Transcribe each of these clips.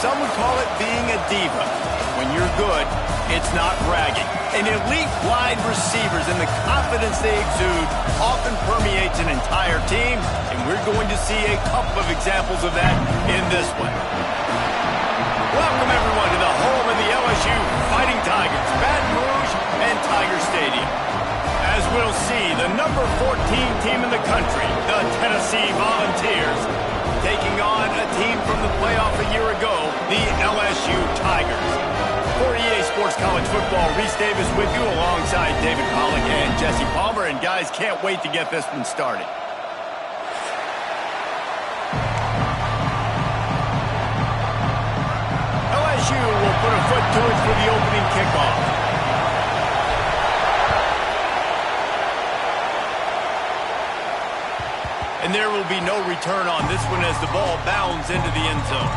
some would call it being a diva. When you're good, it's not bragging. And elite wide receivers and the confidence they exude often permeates an entire team, and we're going to see a couple of examples of that in this one. Welcome, everyone, to the home of the LSU Fighting Tigers, Baton Rouge and Tiger Stadium. As we'll see, the number 14 team in the country, the Tennessee Volunteers, taking on a team from the playoff a year ago, the LSU Tigers. For EA Sports College Football, Reese Davis with you alongside David Pollack and Jesse Palmer. And guys, can't wait to get this one started. LSU will put a foot to it for the opening kickoff. And there will be no return on this one as the ball bounds into the end zone.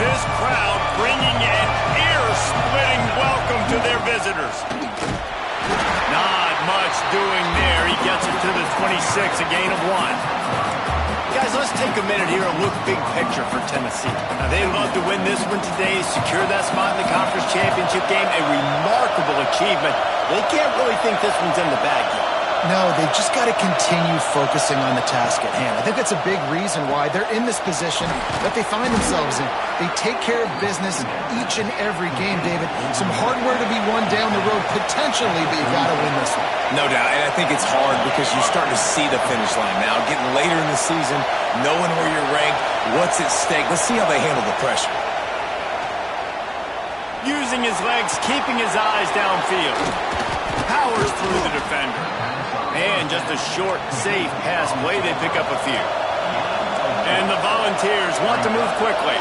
This crowd bringing an ear-splitting welcome to their visitors. Not much doing there. He gets it to the 26, a gain of 1. Guys, let's take a minute here and look big picture for Tennessee. Now, they'd love to win this one today, secure that spot in the conference championship game, a remarkable achievement. They can't really think this one's in the bag yet. No, they've just got to continue focusing on the task at hand. I think that's a big reason why they're in this position that they find themselves in. They take care of business each and every game, David. Some hardware to be won down the road, potentially, but you've got to win this one. No doubt, and I think it's hard because you're starting to see the finish line now. Getting later in the season, knowing where you're ranked, what's at stake. Let's see how they handle the pressure. Using his legs, keeping his eyes downfield. Powers through the defender. And just a short, safe pass play, they pick up a few. And the Volunteers want to move quickly.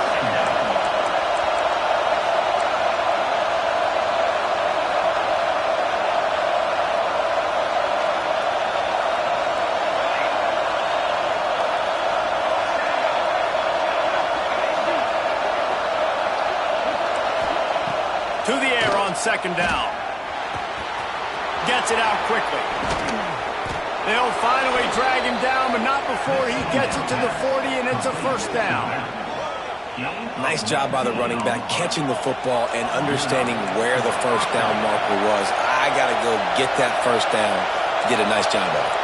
To the air on second down. Gets it out quickly. They'll finally drag him down, but not before he gets it to the 40, and it's a first down. Nice job by the running back, catching the football and understanding where the first down marker was. I got to go get that first down to get a nice job of it.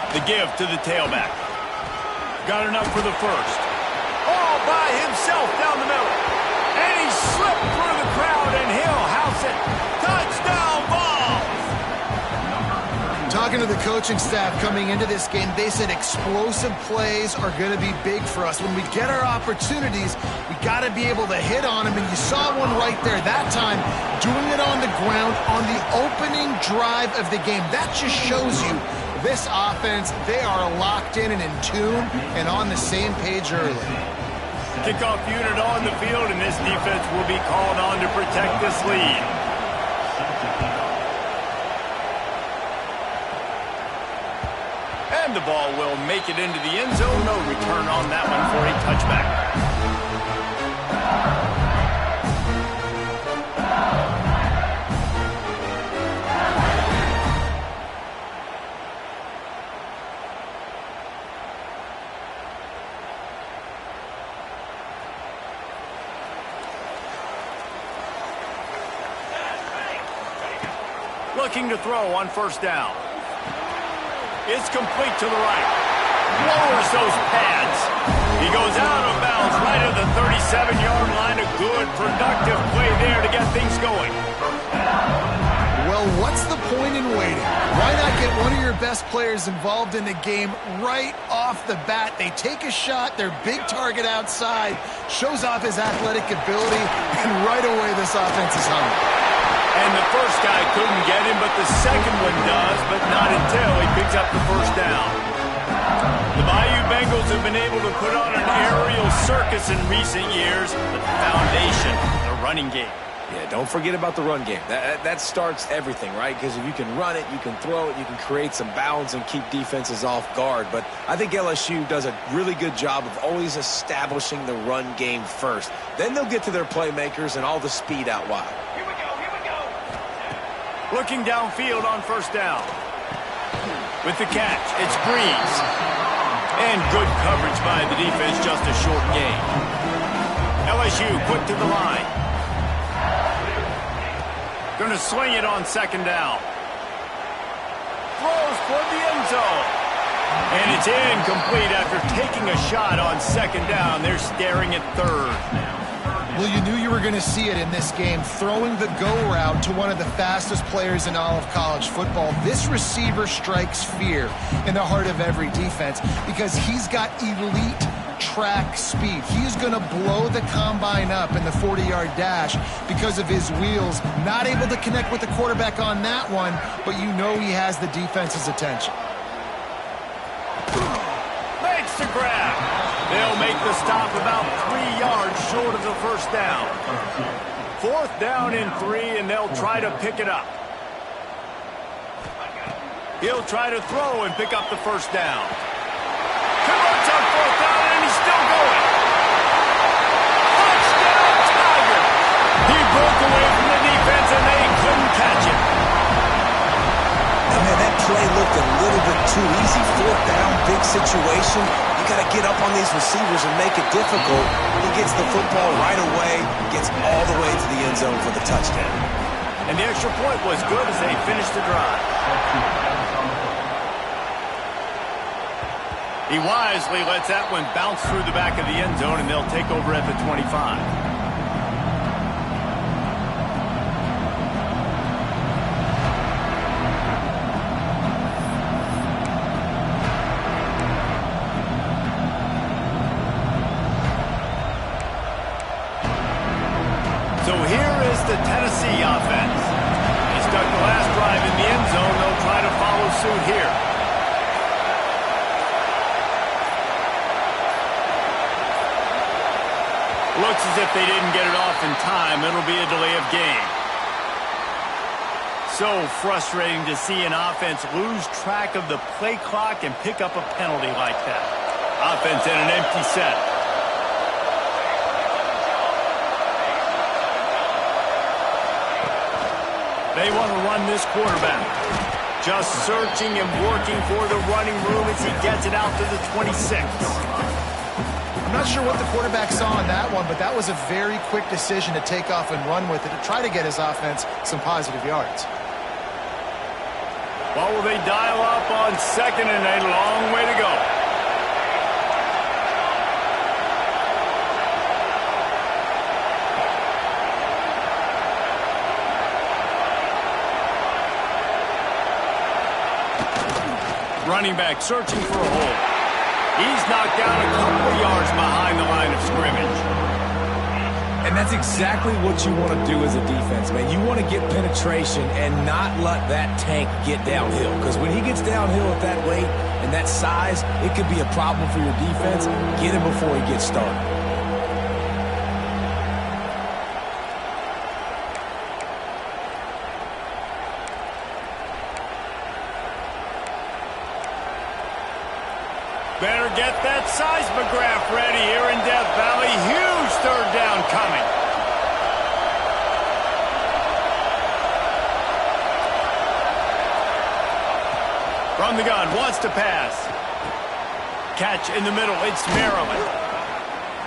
The give to the tailback. Got enough for the first. All by himself down the middle. And he slipped through the crowd, and he'll house it. Touchdown ball! Talking to the coaching staff coming into this game, they said explosive plays are going to be big for us. When we get our opportunities, we got to be able to hit on them, and you saw one right there that time, doing it on the ground on the opening drive of the game. That just shows you this offense, they are locked in and in tune and on the same page early. Kickoff unit on the field, and this defense will be called on to protect this lead. And the ball will make it into the end zone. No return on that one for a touchback. Looking to throw on first down. It's complete to the right. Lowers those pads. He goes out of bounds right at the 37-yard line. A good, productive play there to get things going. Well, what's the point in waiting? Why not get one of your best players involved in the game right off the bat? They take a shot, their big target outside, shows off his athletic ability, and right away this offense is hungry. And the first guy couldn't get him, but the second one does, but not until he picks up the first down. The Bayou Bengals have been able to put on an aerial circus in recent years, but the foundation, the running game. Yeah, don't forget about the run game. That starts everything, right? Because if you can run it, you can throw it, you can create some bounds and keep defenses off guard. But I think LSU does a really good job of always establishing the run game first. Then they'll get to their playmakers and all the speed out wide. Here we go. Looking downfield on first down. With the catch, it's Breeze. And good coverage by the defense, just a short gain. LSU quick to the line. Going to sling it on second down. Throws toward the end zone. And it's incomplete after taking a shot on second down. They're staring at third. Well, you knew you were going to see it in this game, throwing the go route to one of the fastest players in all of college football. This receiver strikes fear in the heart of every defense because he's got elite track speed. He's going to blow the combine up in the 40-yard dash because of his wheels. Not able to connect with the quarterback on that one, but you know he has the defense's attention. Makes the grab. They'll make the stop about 3 yards short of the first down. Fourth down and 3, and they'll try to pick it up. He'll try to throw and pick up the first down. Converts on fourth down, and he's still going. Touchdown, Tiger! He broke away from the defense, and they couldn't catch him. And man, that play looked a little bit too easy. Fourth down, big situation. You got to get up on these receivers and make it difficult. He gets the football right away, gets all the way to the end zone for the touchdown. And the extra point was good as they finished the drive. He wisely lets that one bounce through the back of the end zone, and they'll take over at the 25. So here is the Tennessee offense. They stuck the last drive in the end zone. They'll try to follow suit here. Looks as if they didn't get it off in time. It'll be a delay of game. So frustrating to see an offense lose track of the play clock and pick up a penalty like that. Offense in an empty set. They want to run this quarterback. Just searching and working for the running room as he gets it out to the 26. I'm not sure what the quarterback saw on that one, but that was a very quick decision to take off and run with it to try to get his offense some positive yards. What will they dial up on second and a long way to go? Running back searching for a hole. He's knocked down a couple of yards behind the line of scrimmage. And that's exactly what you want to do as a defense, man. You want to get penetration and not let that tank get downhill. Because when he gets downhill at that weight and that size, it could be a problem for your defense. Get him before he gets started. Better get that seismograph ready here in Death Valley. Huge third down coming. From the gun, wants to pass. Catch in the middle, it's Maryland.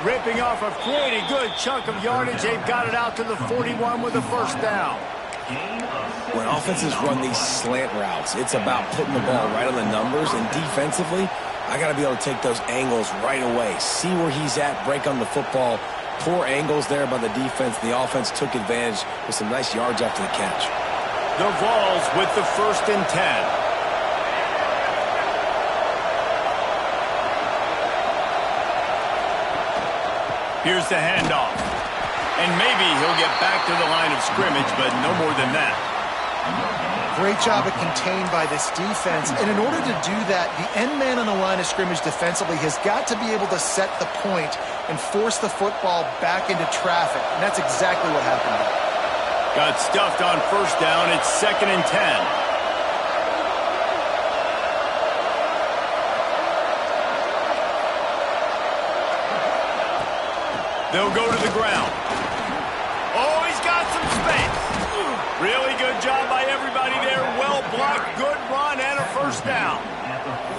Ripping off a pretty good chunk of yardage. They've got it out to the 41 with a first down. When offenses run these slant routes, it's about putting the ball right on the numbers, and defensively, I got to be able to take those angles right away. See where he's at, break on the football. Poor angles there by the defense. The offense took advantage with some nice yards after the catch. The Vols with the 1st and 10. Here's the handoff. And maybe he'll get back to the line of scrimmage, but no more than that. Great job of contained by this defense. And in order to do that, the end man on the line of scrimmage defensively has got to be able to set the point and force the football back into traffic. And that's exactly what happened there. Got stuffed on first down. It's 2nd and 10. They'll go to the ground. Oh, he's got some space. Really good job by everybody there. Well blocked, good run, and a first down.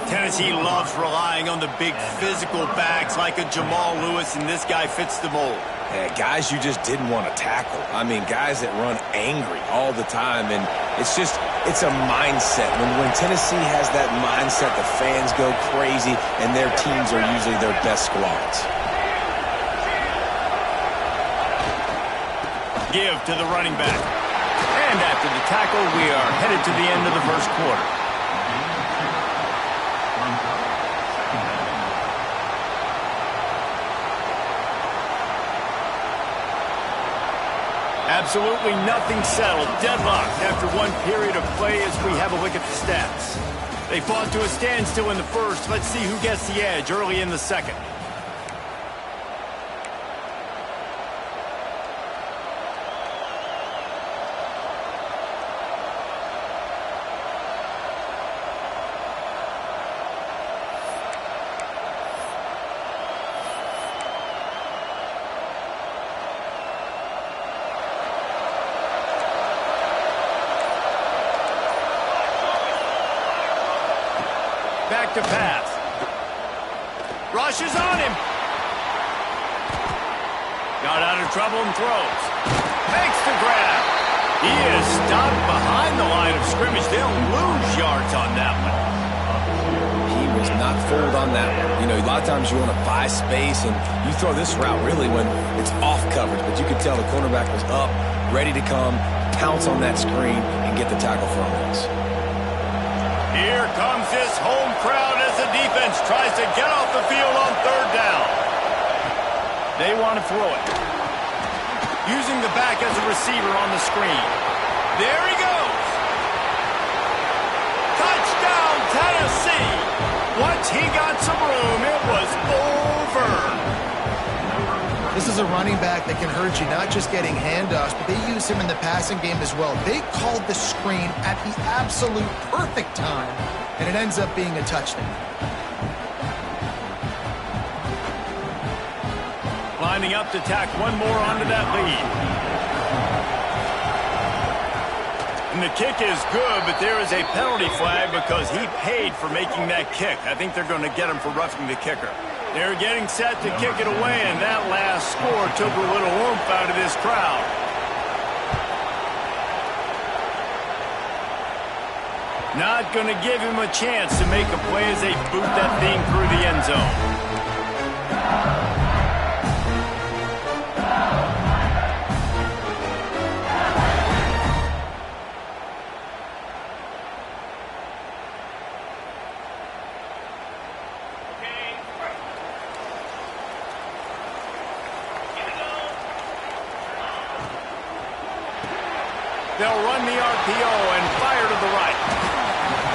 Tennessee loves relying on the big physical backs like a Jamal Lewis, and this guy fits the mold. Yeah, guys you just didn't want to tackle. I mean, guys that run angry all the time, and it's a mindset. When Tennessee has that mindset, the fans go crazy, and their teams are usually their best squads. Give to the running back. And after the tackle, we are headed to the end of the first quarter. Absolutely nothing settled. Deadlocked after one period of play as we have a look at the stats. They fought to a standstill in the first. Let's see who gets the edge early in the second. Back to pass. Rushes on him. Got out of trouble and throws. Makes the grab. He is stopped behind the line of scrimmage. They'll lose yards on that one. He was not fooled on that one. You know, a lot of times you want to buy space, and you throw this route really when it's off coverage. But you could tell the cornerback was up, ready to come, pounce on that screen, and get the tackle from us. Here comes this home crowd as the defense tries to get off the field on third down. They want to throw it. Using the back as a receiver on the screen. There he goes. Touchdown, Tennessee. Once he got some room, it was over. This is a running back that can hurt you, not just getting handoffs, but they use him in the passing game as well. They called the screen at the absolute perfect time, and it ends up being a touchdown. Lining up to tack one more onto that lead. And the kick is good, but there is a penalty flag because he paid for making that kick. I think they're going to get him for roughing the kicker. They're getting set to kick it away, and that last score took a little oomph out of this crowd. Not going to give him a chance to make a play as they boot that thing through the end zone. They'll run the RPO and fire to the right.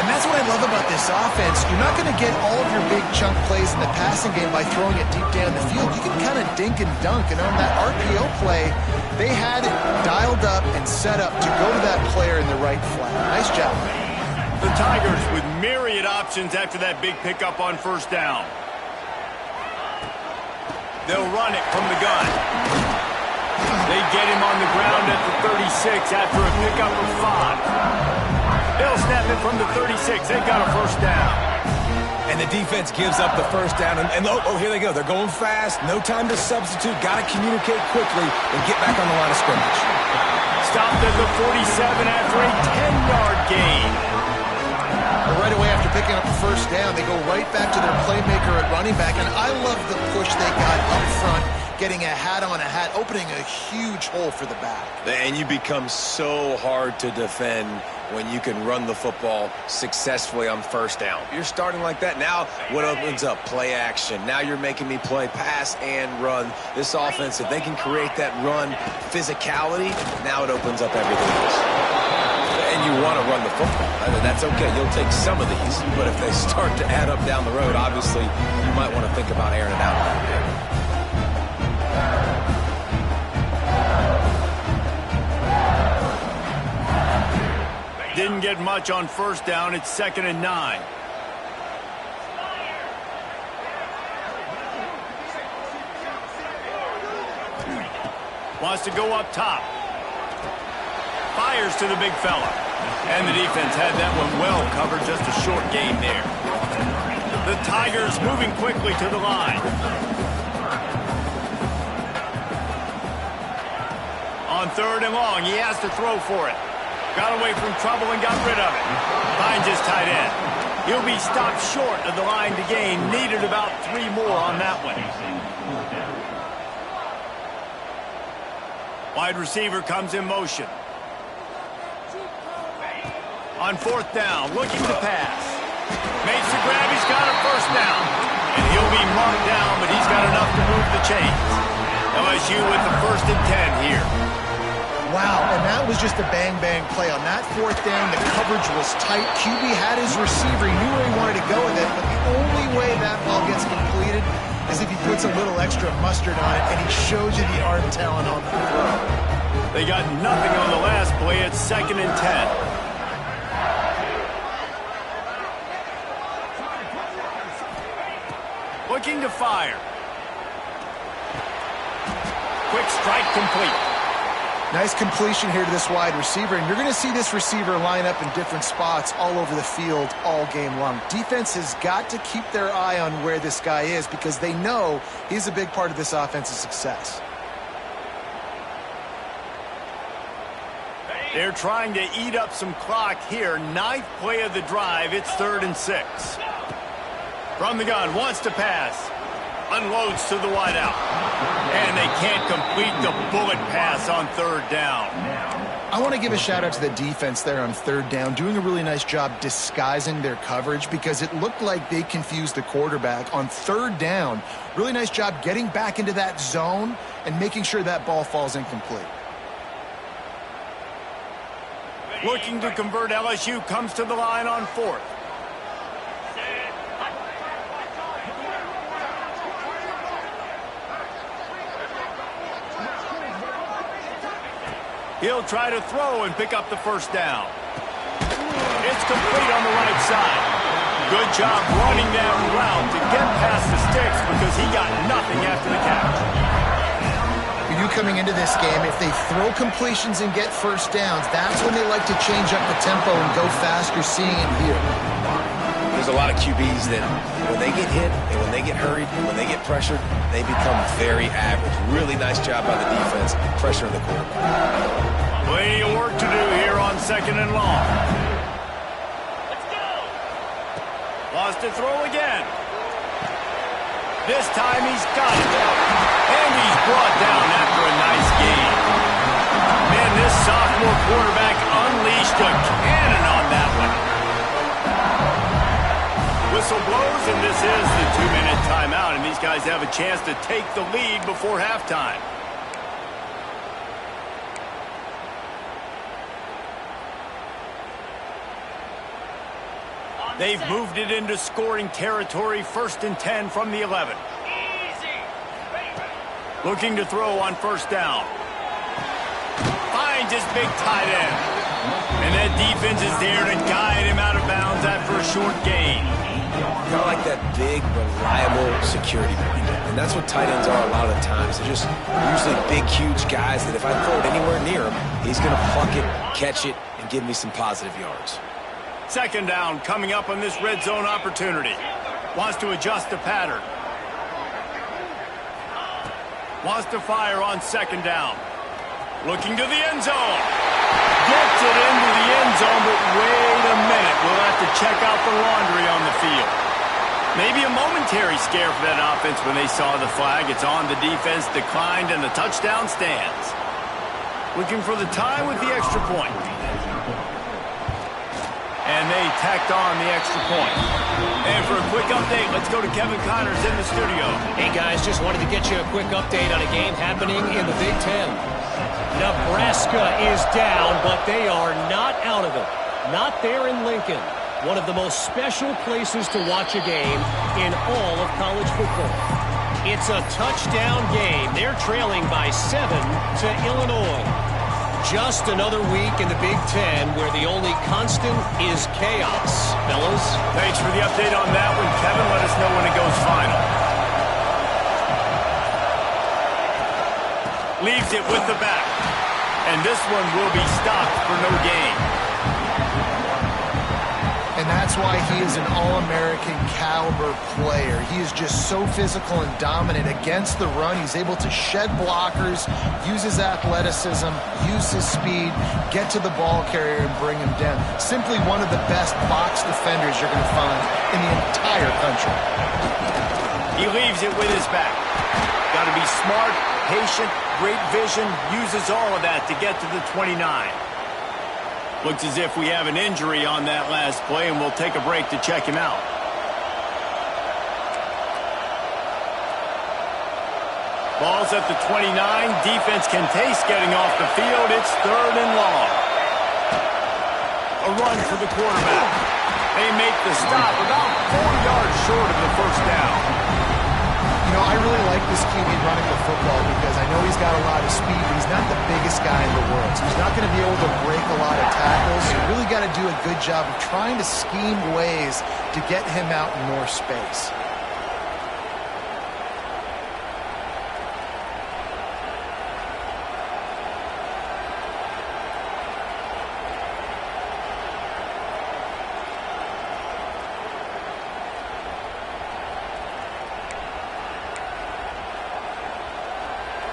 And that's what I love about this offense. You're not going to get all of your big chunk plays in the passing game by throwing it deep down the field. You can kind of dink and dunk. And on that RPO play, they had it dialed up and set up to go to that player in the right flat. Nice job. The Tigers with myriad options after that big pickup on first down. They'll run it from the gun. They get him on the ground at the 36 after a pickup of 5. They'll snap it from the 36. They've got a first down. And the defense gives up the first down. And here they go. They're going fast. No time to substitute. Got to communicate quickly and get back on the line of scrimmage. Stopped at the 47 after a 10-yard gain. right away after picking up the first down, they go right back to their playmaker at running back, and I love the push they got up front, getting a hat on a hat, opening a huge hole for the back. And you become so hard to defend when you can run the football successfully on first down. You're starting like that. Now what opens up? Play action. Now you're making me play pass and run. This offense, if they can create that run physicality, now it opens up everything else. And you want to run the football. That's okay. You'll take some of these, but if they start to add up down the road, obviously you might want to think about airing it out a little bit. Didn't get much on first down. It's 2nd and 9. Wants to go up top. Fires to the big fella. And the defense had that one well covered. Just a short gain there. The Tigers moving quickly to the line. On 3rd and long, he has to throw for it. Got away from trouble and got rid of it. Finds his tight end. He'll be stopped short of the line to gain. Needed about 3 more on that one. Wide receiver comes in motion. On 4th down, looking to pass. Makes the grab. He's got a first down. And he'll be marked down, but he's got enough to move the chains. LSU with the 1st and 10 here. Wow, and that was just a bang-bang play. On that 4th down, the coverage was tight. QB had his receiver. He knew where he wanted to go with it, but the only way that ball gets completed is if he puts a little extra mustard on it, and he shows you the arm talent on the throw. They got nothing on the last play. It's 2nd and 10. Looking to fire. Quick strike complete. Nice completion here to this wide receiver, and you're going to see this receiver line up in different spots all over the field all game long. Defense has got to keep their eye on where this guy is because they know he's a big part of this offense's success. They're trying to eat up some clock here. 9th play of the drive. It's 3rd and 6. From the gun, wants to pass. Unloads to the wideout. And they can't complete the bullet pass on 3rd down. I want to give a shout out to the defense there on 3rd down, doing a really nice job disguising their coverage because it looked like they confused the quarterback on 3rd down. Really nice job getting back into that zone and making sure that ball falls incomplete. Looking to convert, LSU comes to the line on 4th. He'll try to throw and pick up the first down. It's complete on the right side. Good job running that route to get past the sticks because he got nothing after the catch. For you coming into this game, if they throw completions and get first downs, that's when they like to change up the tempo and go faster, seeing it here. There's a lot of QBs that when they get hit and when they get hurried and when they get pressured, they become very average. Really nice job by the defense, pressuring the quarterback. Plenty of work to do here on 2nd and long. Let's go. Lost to throw again. This time he's got it. And he's brought down after a nice gain. Man, this sophomore quarterback unleashed a cannon on that one. Whistle blows, and this is the 2-minute timeout, and these guys have a chance to take the lead before halftime. They've moved it into scoring territory, 1st and 10 from the 11. Looking to throw on 1st down. Finds his big tight end. And that defense is there to guide him out of bounds after a short gain. Kind of like that big, reliable security blanket. And that's what tight ends are a lot of the times. They're just usually big, huge guys that if I throw it anywhere near him, he's going to pluck it, catch it, and give me some positive yards. 2nd down coming up on this red zone opportunity. Wants to adjust the pattern. Wants to fire on 2nd down. Looking to the end zone. Gets it into the end zone, but wait a minute. We'll have to check out the laundry on the field. Maybe a momentary scare for that offense when they saw the flag. It's on, the defense declined, and the touchdown stands. Looking for the tie with the extra point. And they tacked on the extra point. And for a quick update, let's go to Kevin Connors in the studio. Hey, guys, just wanted to get you a quick update on a game happening in the Big Ten. Nebraska is down, but they are not out of it. Not there in Lincoln. One of the most special places to watch a game in all of college football. It's a touchdown game. They're trailing by 7 to Illinois. Just another week in the Big Ten where the only constant is chaos. Fellas? Thanks for the update on that one, Kevin. Let us know when it goes final. Leaves it with the back. And this one will be stopped for no gain. And that's why he is an All-American caliber player. He is just so physical and dominant against the run. He's able to shed blockers, use his athleticism, use his speed, get to the ball carrier and bring him down. Simply one of the best box defenders you're going to find in the entire country. He leaves it with his back. Got to be smart, patient, great vision, uses all of that to get to the 29. Looks as if we have an injury on that last play, and we'll take a break to check him out. Ball's at the 29. Defense can taste getting off the field. It's 3rd and long. A run for the quarterback. They make the stop about 4 yards short of the first down. You know, I really like this QB running the football because I know he's got a lot of speed, but he's not the biggest guy in the world. So he's not going to be able to break a lot of tackles. So you really got to do a good job of trying to scheme ways to get him out in more space.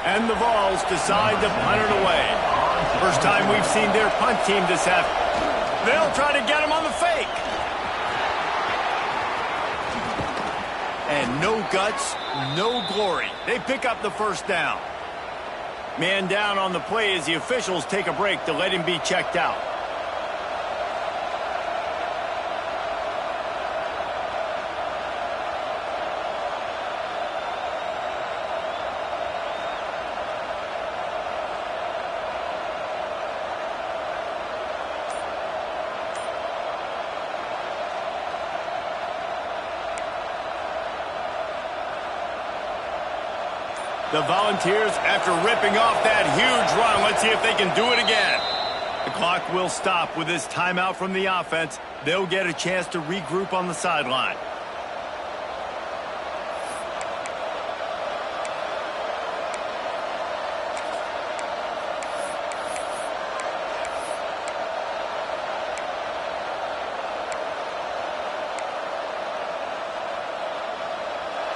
And the Vols decide to punt it away. First time we've seen their punt team this half. They'll try to get him on the fake. And no guts, no glory. They pick up the first down. Man down on the play as the officials take a break to let him be checked out. The Volunteers, after ripping off that huge run, let's see if they can do it again. The clock will stop with this timeout from the offense. They'll get a chance to regroup on the sideline.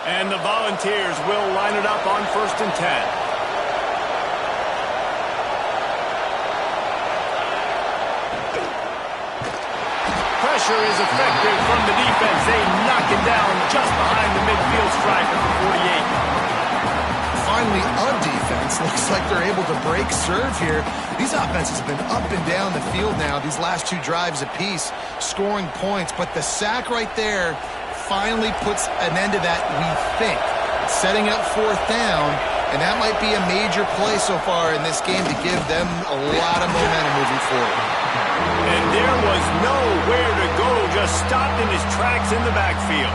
And the Volunteers will line it up on 1st and 10. Pressure is effective from the defense. They knock it down just behind the midfield stripe at the 48. Finally, on defense, looks like they're able to break serve here. These offenses have been up and down the field now, these last 2 drives apiece, scoring points. But the sack right there finally puts an end to that, we think. Setting up 4th down, and that might be a major play so far in this game to give them a lot of momentum moving forward. And there was nowhere to go, just stopped in his tracks in the backfield.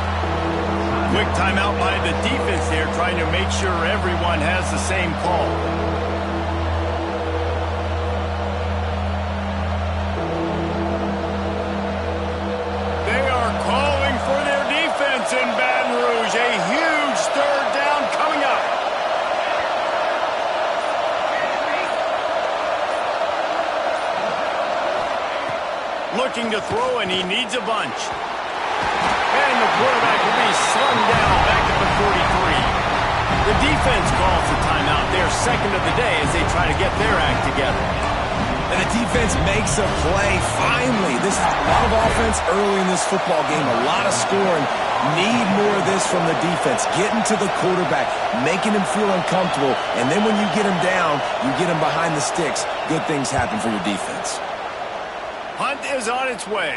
Quick timeout by the defense there, trying to make sure everyone has the same call. In Baton Rouge, a huge 3rd down coming up. Looking to throw, and he needs a bunch. And the quarterback will be slung down back at the 43. The defense calls the timeout, their 2nd of the day, as they try to get their act together. And the defense makes a play. Finally, this is a lot of offense early in this football game, a lot of scoring. Need more of this from the defense. Getting to the quarterback, making him feel uncomfortable, and then when you get him down, you get him behind the sticks. Good things happen for your defense. Hunt is on its way.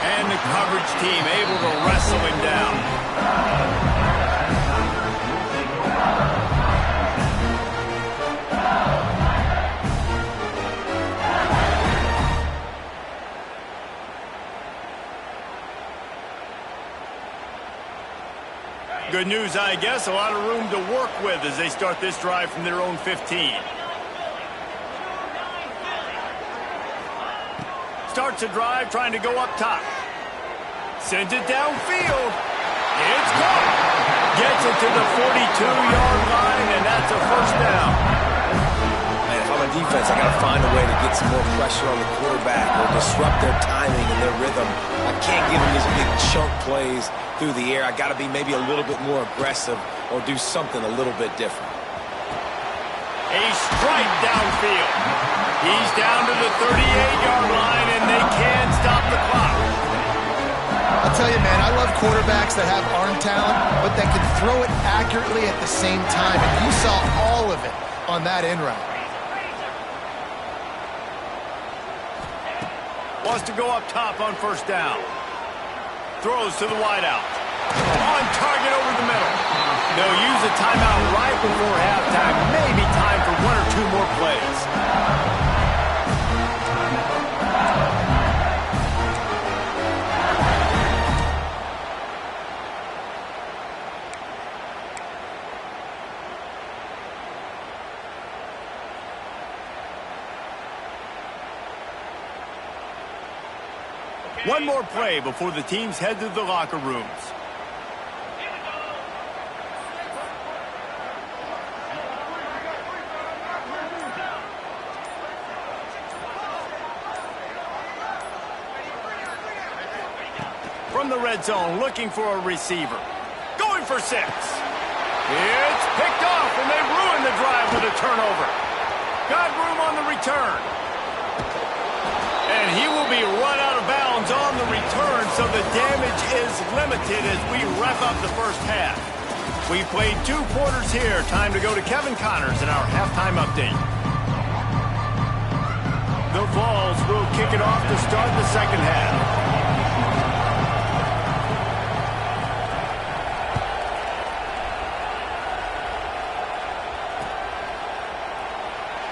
And the coverage team able to wrestle him down. Good news, I guess. A lot of room to work with as they start this drive from their own 15. Starts a drive trying to go up top. Sends it downfield. It's caught. Gets it to the 42-yard line, and that's a first down. Man, if I'm a defense, I got to find a way to get some more pressure on the quarterback or disrupt their timing and their rhythm. I can't give them these big chunk plays through the air. I got to be maybe a little bit more aggressive or do something a little bit different. A strike downfield. He's down to the 38-yard line, and they can't stop the clock. I'll tell you, man, I love quarterbacks that have arm talent, but that can throw it accurately at the same time, and you saw all of it on that in route. Wants to go up top on first down. Throws to the wideout. On target over the middle. They'll use a timeout right before halftime. Maybe time for one or two more plays. One more play before the teams head to the locker rooms. From the red zone, looking for a receiver. Going for 6. It's picked off, and they ruin the drive with a turnover. Got room on the return. And he will be run out of bounds on the return, so the damage is limited as we wrap up the first half. We played 2 quarters here. Time to go to Kevin Connors in our halftime update. The Vols will kick it off to start the second half.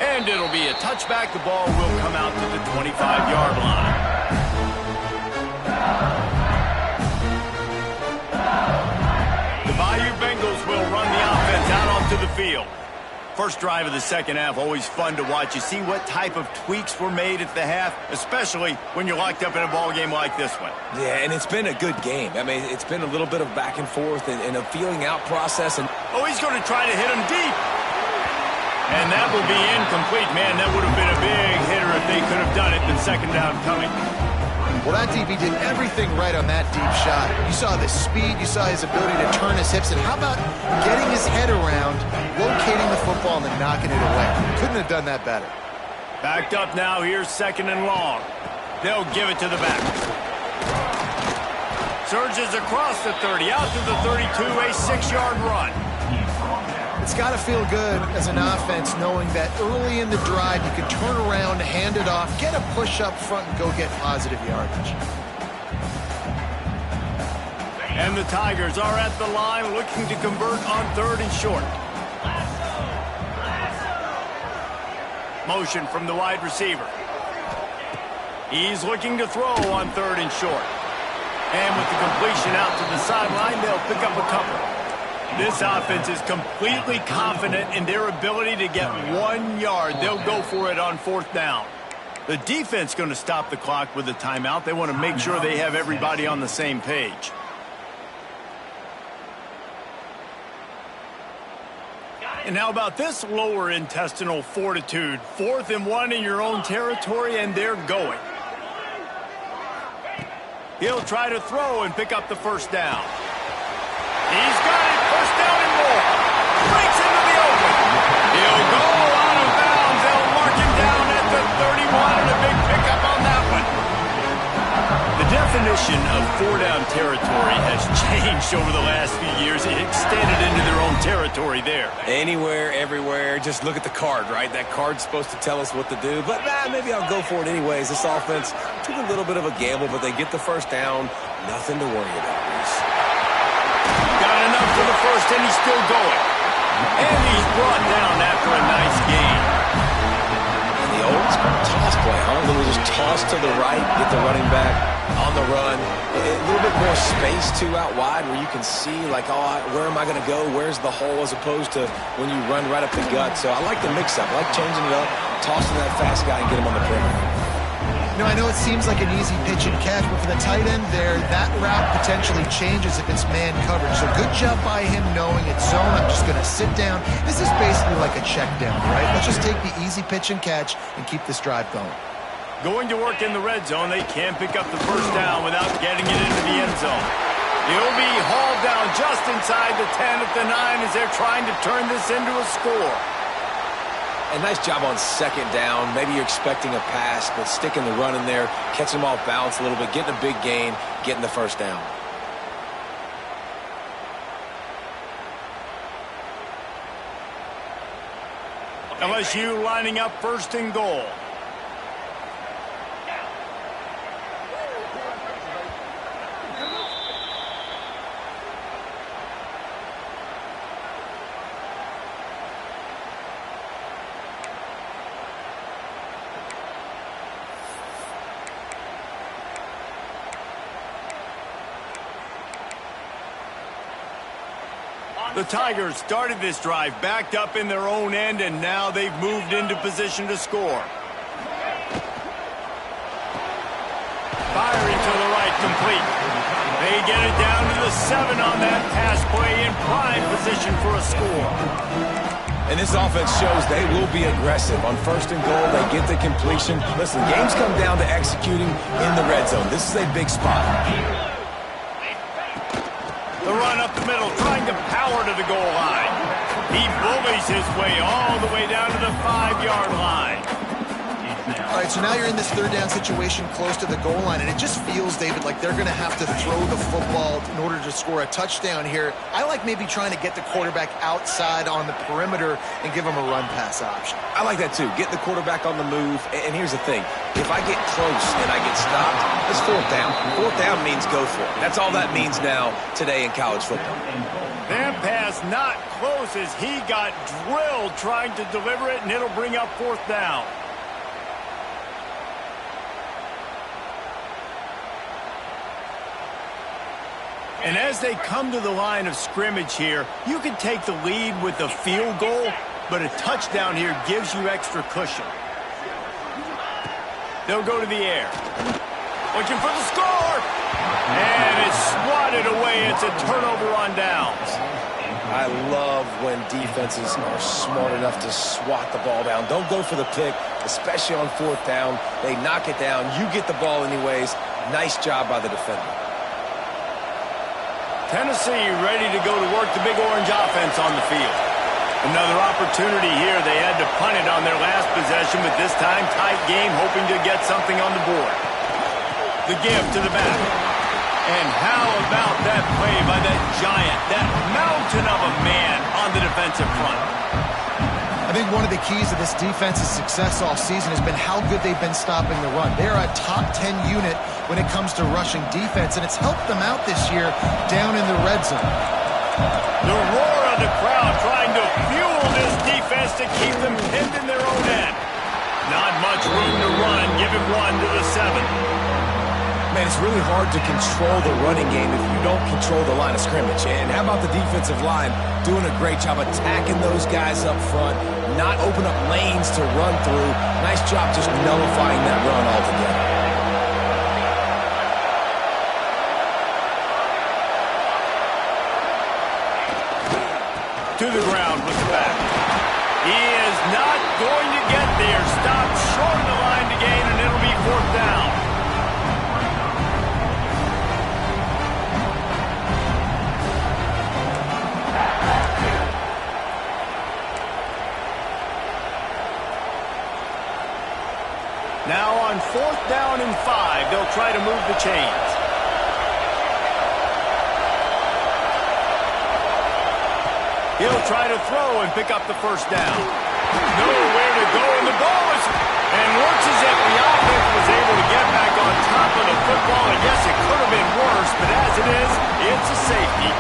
And it'll be a touchback. The ball will come out to the 25-yard line. The Bayou Bengals will run the offense out onto the field. First drive of the second half, always fun to watch. You see what type of tweaks were made at the half, especially when you're locked up in a ball game like this one. Yeah, and it's been a good game. I mean, it's been a little bit of back and forth and a feeling out process. And oh, he's going to try to hit him deep. And that will be incomplete. Man, that would have been a big hitter if they could have done it. The second down coming. Well, that DB did everything right on that deep shot. You saw the speed. You saw his ability to turn his hips. And how about getting his head around, locating the football, and then knocking it away? Couldn't have done that better. Backed up now. Here's second and long. They'll give it to the back. Surges across the 30, out to the 32, a 6-yard run. It's got to feel good as an offense knowing that early in the drive you can turn around, hand it off, get a push up front, and go get positive yardage. And the Tigers are at the line looking to convert on 3rd and short. Motion from the wide receiver. He's looking to throw on 3rd and short. And with the completion out to the sideline, they'll pick up a couple. This offense is completely confident in their ability to get 1 yard. They'll go for it on 4th down. The defense going to stop the clock with a timeout. They want to make sure they have everybody on the same page. And how about this lower intestinal fortitude? 4th and 1 in your own territory, and they're going. He'll try to throw and pick up the first down. He's got it. First down and more. Breaks into the open. He'll go out of bounds. They'll four-down territory has changed over the last few years. It extended into their own territory there. Anywhere, everywhere, just look at the card, right? That card's supposed to tell us what to do, but maybe I'll go for it anyways. This offense took a little bit of a gamble, but they get the first down. Nothing to worry about, Reese. Got enough for the first, and he's still going. And he's brought down after a nice gain. And the old toss play, huh? Little just toss to the right, get the running back on the run. A little bit more space, too, out wide where you can see, like, oh, where am I going to go? Where's the hole, as opposed to when you run right up the gut. So I like the mix-up. I like changing it up, tossing that fast guy and get him on the perimeter. You know, I know it seems like an easy pitch and catch, but for the tight end there, that route potentially changes if it's man coverage. So good job by him knowing it's zone. I'm just going to sit down. This is basically like a check down, right? Let's just take the easy pitch and catch and keep this drive going. Going to work in the red zone, they can't pick up the first down without getting it into the end zone. He'll be hauled down just inside the 10 at the 9 as they're trying to turn this into a score. A nice job on second down. Maybe you're expecting a pass, but sticking the run in there, catching them off balance a little bit, getting a big gain, getting the first down. LSU lining up first and goal. The Tigers started this drive backed up in their own end, and now they've moved into position to score. Firing to the right, complete. They get it down to the 7 on that pass play, in prime position for a score. And this offense shows they will be aggressive. On first and goal, they get the completion. Listen, games come down to executing in the red zone. This is a big spot. The run up the middle, trying to power to the goal line. He bullies his way all the way down to the 5-yard line. All right, so now you're in this third down situation close to the goal line, and it just feels, David, like they're going to have to throw the football in order to score a touchdown here. I like maybe trying to get the quarterback outside on the perimeter and give him a run-pass option. I like that, too. Get the quarterback on the move. And here's the thing. If I get close and I get stopped, it's fourth down. Fourth down means go for it. That's all that means now today in college football. That pass not close as he got drilled trying to deliver it, and it'll bring up fourth down. And as they come to the line of scrimmage here, you can take the lead with a field goal, but a touchdown here gives you extra cushion. They'll go to the air. Looking for the score! And it's swatted away. It's a turnover on downs. I love when defenses are smart enough to swat the ball down. Don't go for the pick, especially on fourth down. They knock it down. You get the ball anyways. Nice job by the defender. Tennessee ready to go to work the Big Orange offense on the field. Another opportunity here. They had to punt it on their last possession, but this time tight game, hoping to get something on the board. The give to the back. And how about that play by that giant, that mountain of a man on the defensive front? I think one of the keys to this defense's success all season has been how good they've been stopping the run. They're a top 10 unit when it comes to rushing defense, and it's helped them out this year down in the red zone. The roar of the crowd trying to fuel this defense to keep them pinned in their own end. Not much room to run. Give him one to the 7. Man, it's really hard to control the running game if you don't control the line of scrimmage. And how about the defensive line doing a great job attacking those guys up front, not open up lanes to run through. Nice job just nullifying that run altogether. To the ground with the back. He is not going to get there. Stopped short of the line to gain, and it'll be fourth down. Now on fourth down and 5, they'll try to move the chains. He'll try to throw and pick up the first down. Nowhere to go, and the ball is... And looks as if the offense was able to get back on top of the football. And yes, it could have been worse, but as it is, it's a safety.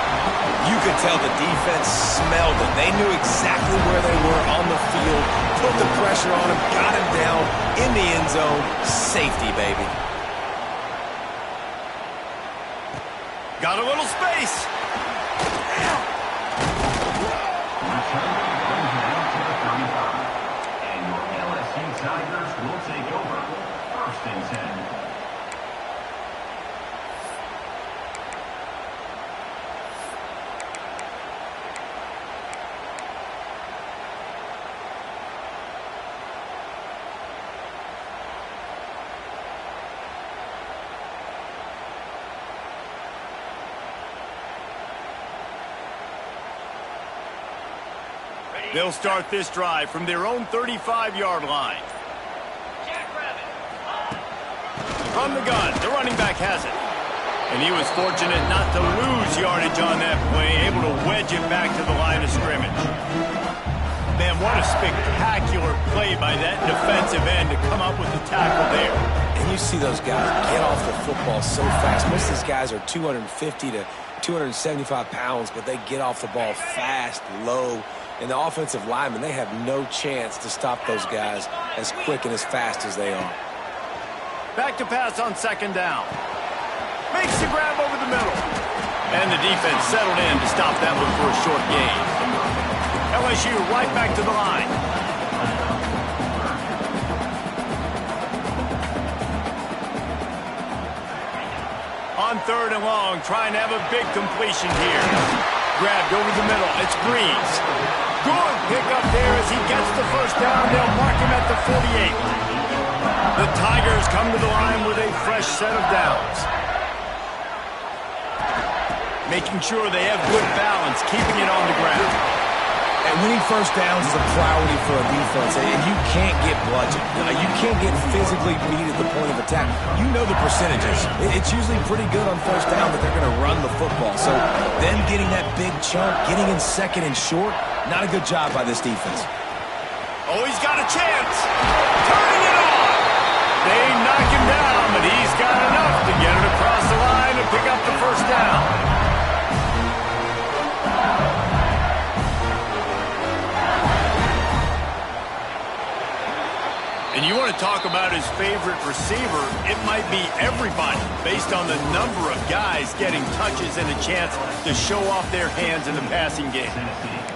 You could tell the defense smelled it. They knew exactly where they were on the field, put the pressure on him, got him down in the end zone. Safety, baby. Got a little space. And your LSU Tigers will take over. 1st and 10. They'll start this drive from their own 35-yard line. From the gun, the running back has it. And he was fortunate not to lose yardage on that play, able to wedge it back to the line of scrimmage. Man, what a spectacular play by that defensive end to come up with the tackle there. And you see those guys get off the football so fast. Most of these guys are 250 to 275 pounds, but they get off the ball fast, low. And the offensive linemen, they have no chance to stop those guys as quick and as fast as they are. Back to pass on 2nd down. Makes the grab over the middle. And the defense settled in to stop that one for a short gain. LSU right back to the line. On 3rd and long, trying to have a big completion here. Grabbed over the middle. It's Breeze. Good pickup there as he gets the first down. They'll mark him at the 48. The Tigers come to the line with a fresh set of downs. Making sure they have good balance, keeping it on the ground. And winning first downs is a priority for a defense, and you can't get bludgeoned. You can't get physically beat at the point of attack. You know the percentages. It's usually pretty good on first down that they're going to run the football. So them getting that big chunk, getting in 2nd and short, not a good job by this defense. Oh, he's got a chance. Turning it on. They knock him down, but he's got enough to get it across the line and pick up the first down. And you want to talk about his favorite receiver, it might be everybody based on the number of guys getting touches and a chance to show off their hands in the passing game.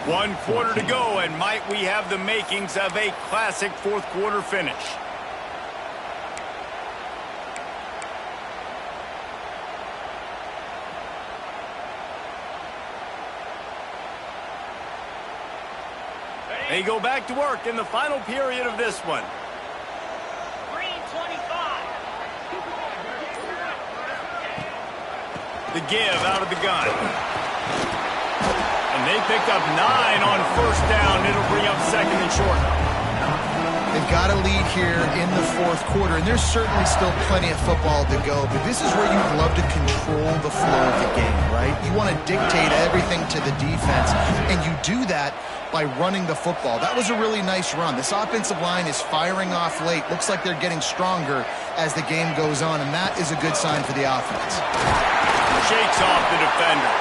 1 quarter to go, and might we have the makings of a classic 4th quarter finish. They go back to work in the final period of this one. The give out of the gun. And they picked up 9 on 1st down. It'll bring up 2nd and short. They've got a lead here in the 4th quarter, and there's certainly still plenty of football to go, but this is where you'd love to control the flow of the game, right? You want to dictate everything to the defense, and you do that by running the football. That was a really nice run. This offensive line is firing off late. Looks like they're getting stronger as the game goes on, and that is a good sign for the offense. Shakes off the defender.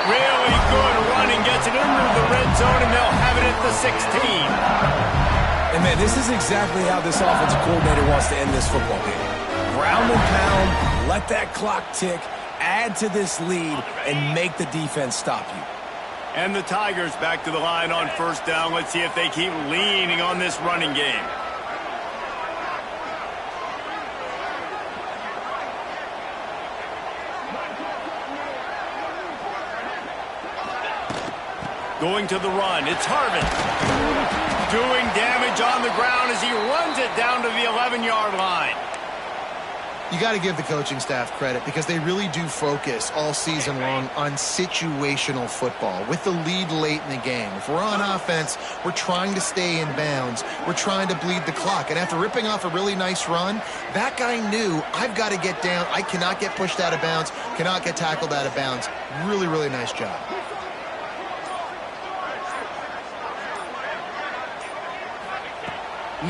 Really good running, gets it into the red zone, and they'll have it at the 16. And, man, this is exactly how this offensive coordinator wants to end this football game. Ground and pound, let that clock tick, add to this lead, and make the defense stop you. And the Tigers back to the line on 1st down. Let's see if they keep leaning on this running game. Going to the run, it's Harvin. Doing damage on the ground as he runs it down to the 11-yard line. You got to give the coaching staff credit because they really do focus all season long on situational football with the lead late in the game. If we're on offense, we're trying to stay in bounds. We're trying to bleed the clock. And after ripping off a really nice run, that guy knew, I've got to get down. I cannot get pushed out of bounds, cannot get tackled out of bounds. Really, really nice job.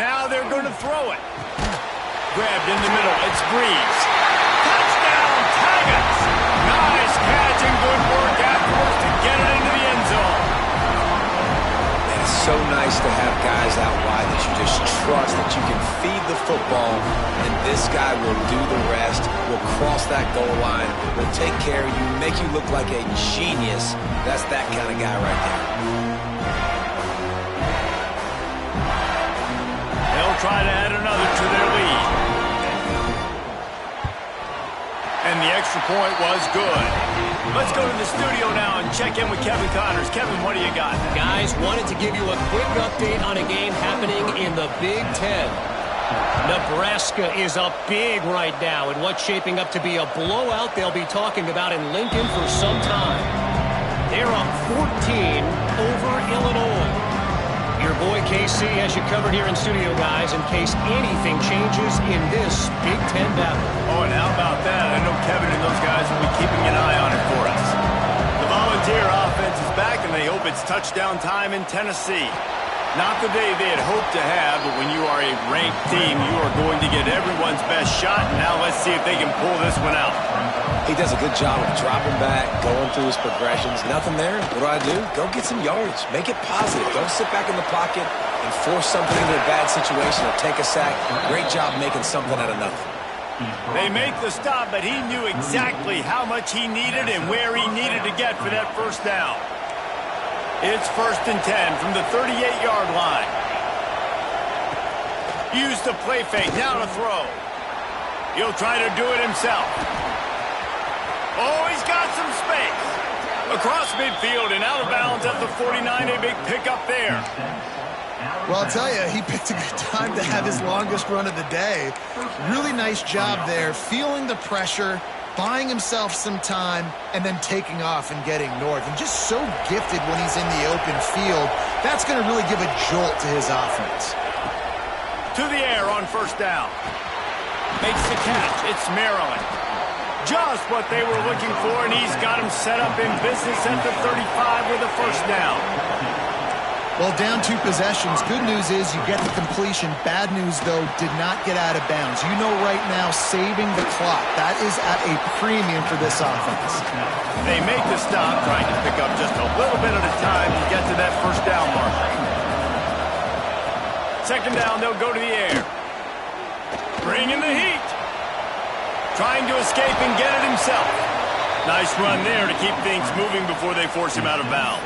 Now they're going to throw it. Grabbed in the middle. It's Breeze. Touchdown, Tigers! Nice catch and good work afterwards to get it into the end zone. It's so nice to have guys out wide that you just trust that you can feed the football, and this guy will do the rest, will cross that goal line, will take care of you, make you look like a genius. That's that kind of guy right there. They'll try to add another to their lead. And the extra point was good. Let's go to the studio now and check in with Kevin Connors. Kevin, what do you got? Guys, wanted to give you a quick update on a game happening in the Big Ten. Nebraska is up big right now in what's shaping up to be a blowout they'll be talking about in Lincoln for some time. They're up 14 over Illinois. Your boy KC has you covered here in studio, guys, in case anything changes in this Big Ten battle. Oh, and how about that? I know Kevin and those guys will be keeping an eye on it for us. The Volunteer offense is back, and they hope it's touchdown time in Tennessee. Not the day they had hoped to have, but when you are a ranked team, you are going to get everyone's best shot. And now let's see if they can pull this one out. He does a good job of dropping back, going through his progressions. Nothing there. What do? Go get some yardage. Make it positive. Don't sit back in the pocket and force something into a bad situation or take a sack. Great job making something out of nothing. They make the stop, but he knew exactly how much he needed and where he needed to get for that first down. It's 1st and 10 from the 38-yard line. Use the play fake. Now to throw. He'll try to do it himself. Oh, he's got some space. Across midfield and out of bounds at the 49. A big pickup there. Well, I'll tell you, he picked a good time to have his longest run of the day. Really nice job there, feeling the pressure, buying himself some time, and then taking off and getting north. And just so gifted when he's in the open field. That's going to really give a jolt to his offense. To the air on first down. Makes the catch. It's Maryland. Just what they were looking for, and he's got him set up in business at the 35 with a first down. Well, down 2 possessions. Good news is you get the completion. Bad news, though, did not get out of bounds. You know right now, saving the clock. That is at a premium for this offense. They make the stop, trying to pick up just a little bit at a time to get to that first down mark. Second down, they'll go to the air. Bring in the heat. Trying to escape and get it himself. Nice run there to keep things moving before they force him out of bounds.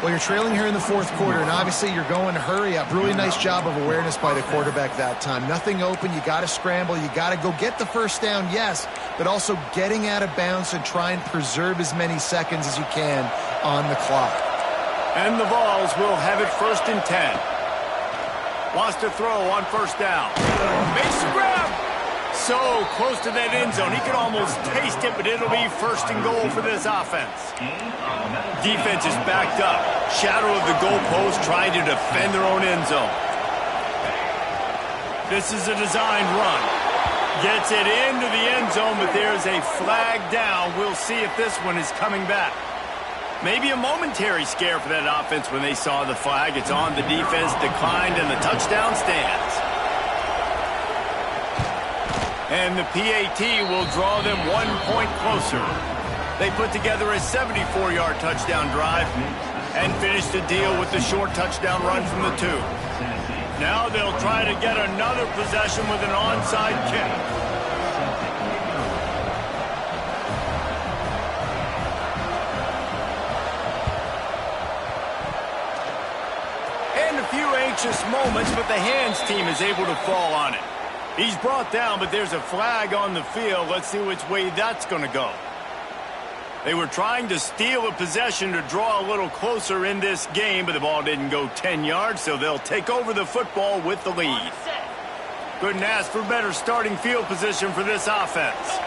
Well, you're trailing here in the 4th quarter, and obviously you're going to hurry up. Really nice job of awareness by the quarterback that time. Nothing open. You got to scramble. You got to go get the first down, yes, but also getting out of bounds and try and preserve as many seconds as you can on the clock. And the Vols will have it 1st and 10. Wants to throw on first down. Makes the grab. So close to that end zone. He could almost taste it, but it'll be 1st and goal for this offense. Defense is backed up. Shadow of the goalpost trying to defend their own end zone. This is a designed run. Gets it into the end zone, but there's a flag down. We'll see if this one is coming back. Maybe a momentary scare for that offense when they saw the flag. It's on. The defense declined, and the touchdown stands. And the PAT will draw them 1 point closer. They put together a 74-yard touchdown drive and finished the deal with the short touchdown run from the 2. Now they'll try to get another possession with an onside kick. And a few anxious moments, but the hands team is able to fall on it. He's brought down, but there's a flag on the field. Let's see which way that's going to go. They were trying to steal a possession to draw a little closer in this game, but the ball didn't go 10 yards, so they'll take over the football with the lead. Couldn't ask for better starting field position for this offense.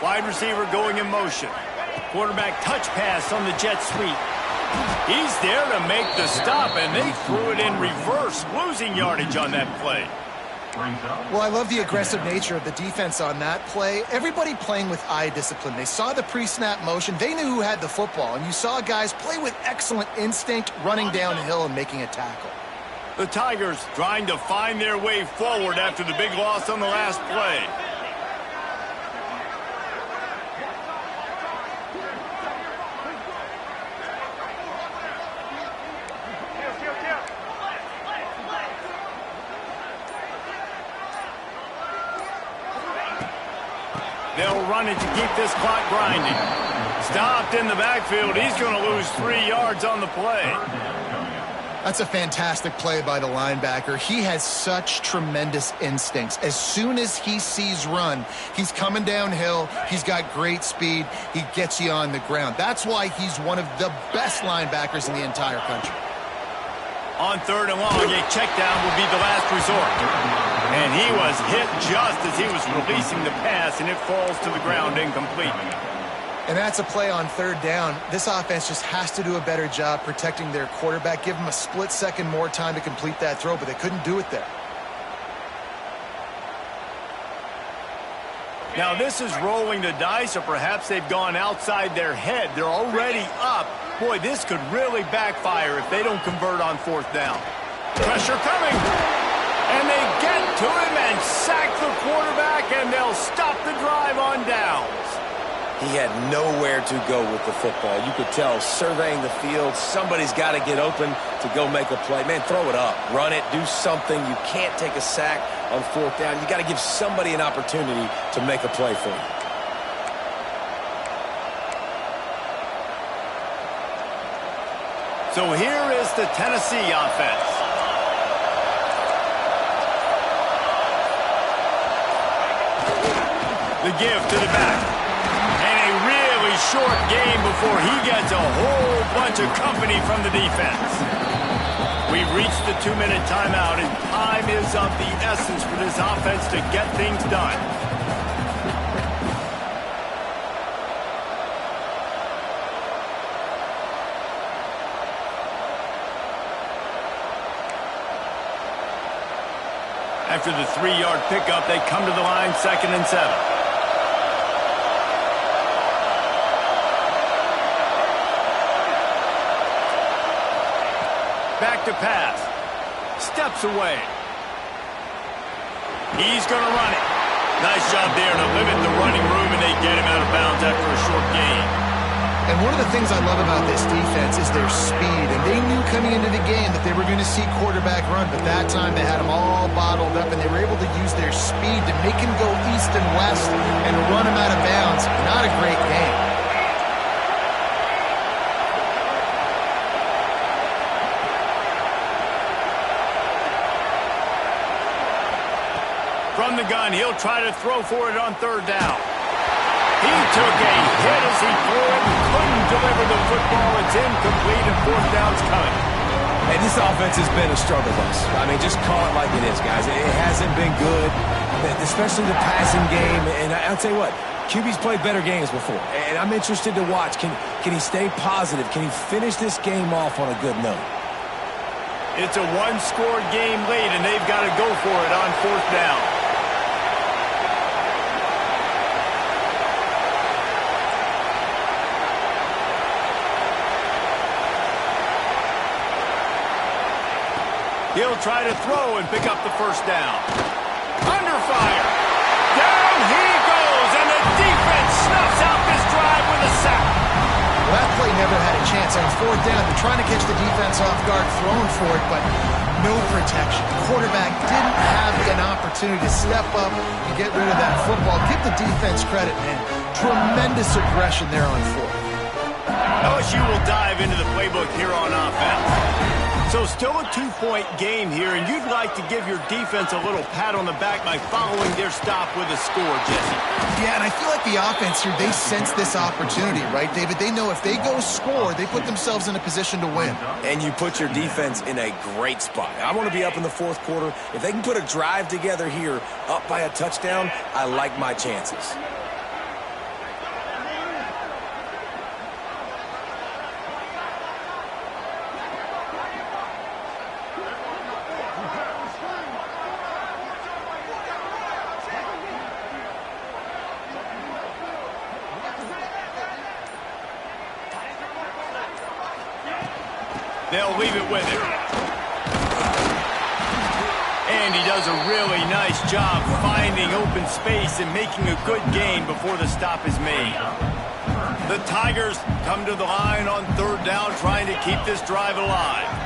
Wide receiver going in motion. Quarterback touch pass on the jet sweep. He's there to make the stop, and they threw it in reverse, losing yardage on that play. Well, I love the aggressive nature of the defense on that play. Everybody playing with eye discipline. They saw the pre-snap motion. They knew who had the football, and you saw guys play with excellent instinct, running downhill and making a tackle. The Tigers trying to find their way forward after the big loss on the last play. They'll run it to keep this clock grinding. Stopped in the backfield. He's going to lose 3 yards on the play. That's a fantastic play by the linebacker. He has such tremendous instincts. As soon as he sees run, he's coming downhill. He's got great speed. He gets you on the ground. That's why he's one of the best linebackers in the entire country. On 3rd and long, a check down will be the last resort. And he was hit just as he was releasing the pass, and it falls to the ground incomplete. And that's a play on 3rd down. This offense just has to do a better job protecting their quarterback. Give him a split second more time to complete that throw, but they couldn't do it there. Now this is rolling the dice, or perhaps they've gone outside their head. They're already up. Boy, this could really backfire if they don't convert on 4th down. Pressure coming. And they get to him and sack the quarterback, and they'll stop the drive on downs. He had nowhere to go with the football. You could tell, surveying the field, somebody's got to get open to go make a play. Man, throw it up. Run it. Do something. You can't take a sack on 4th down. You got to give somebody an opportunity to make a play for you. So here is the Tennessee offense. The give to the back. Short game before he gets a whole bunch of company from the defense. We've reached the 2-minute timeout, and time is of the essence for this offense to get things done. After the 3-yard pickup, they come to the line, 2nd and 7. Back to pass. Steps away. He's going to run it. Nice job there to limit the running room, and they get him out of bounds after a short gain. And one of the things I love about this defense is their speed. And they knew coming into the game that they were going to see quarterback run, but that time they had him all bottled up, and they were able to use their speed to make him go east and west and run him out of bounds. Not a great game. From the gun, he'll try to throw for it on 3rd down. He took a hit as he threw it, couldn't deliver the football. It's incomplete, and 4th down's coming. Hey, this offense has been a struggle bus. I mean, just call it like it is, guys. It hasn't been good, especially the passing game. And I'll tell you what, QB's played better games before, and I'm interested to watch. Can he stay positive? Can he finish this game off on a good note? It's a one-score game late, and they've got to go for it on 4th down. He'll try to throw and pick up the 1st down. Under fire. Down he goes, and the defense snuffs out this drive with a sack. Well, that play never had a chance. On 4th down, they're trying to catch the defense off guard, throwing for it, but no protection. The quarterback didn't have an opportunity to step up and get rid of that football. Give the defense credit, man. Tremendous aggression there on 4th. LSU will dive into the playbook here on offense. So still a 2-point game here, and you'd like to give your defense a little pat on the back by following their stop with a score, Jesse. Yeah, and I feel like the offense here, they sense this opportunity, right, David? They know if they go score, they put themselves in a position to win. And you put your defense in a great spot. I want to be up in the 4th quarter. If they can put a drive together here, up by a touchdown, I like my chances. They'll leave it with him. does a really nice job finding open space and making a good gain before the stop is made. The Tigers come to the line on third down, trying to keep this drive alive.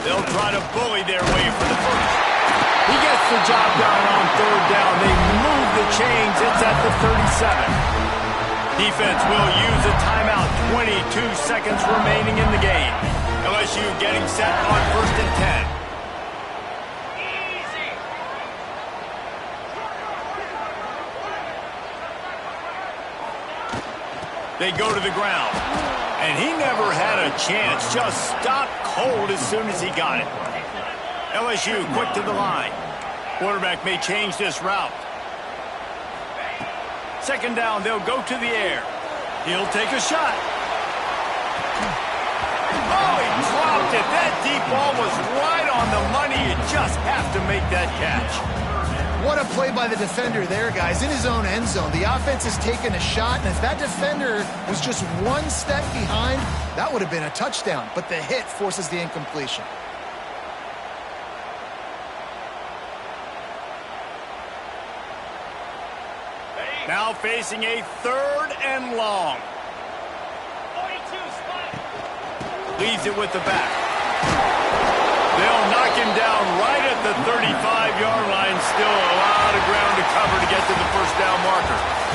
They'll try to bully their way for the first. He gets the job done on third down. They move the chains. It's at the 37. Defense will use a timeout. 22 seconds remaining in the game. LSU getting set on 1st and 10. They go to the ground. And he never had a chance. Just stopped cold as soon as he got it. LSU quick to the line. Quarterback may change this route. 2nd down, they'll go to the air. He'll take a shot. Oh, he dropped it. That deep ball was right on the money. You just have to make that catch. What a play by the defender there, guys, in his own end zone. The offense has taken a shot, and if that defender was just one step behind, that would have been a touchdown. But the hit forces the incompletion. Now facing a 3rd and long. 42 spot. Leaves it with the back. They'll knock him down right at the 35-yard line. Still a lot of ground to cover to get to the 1st down marker.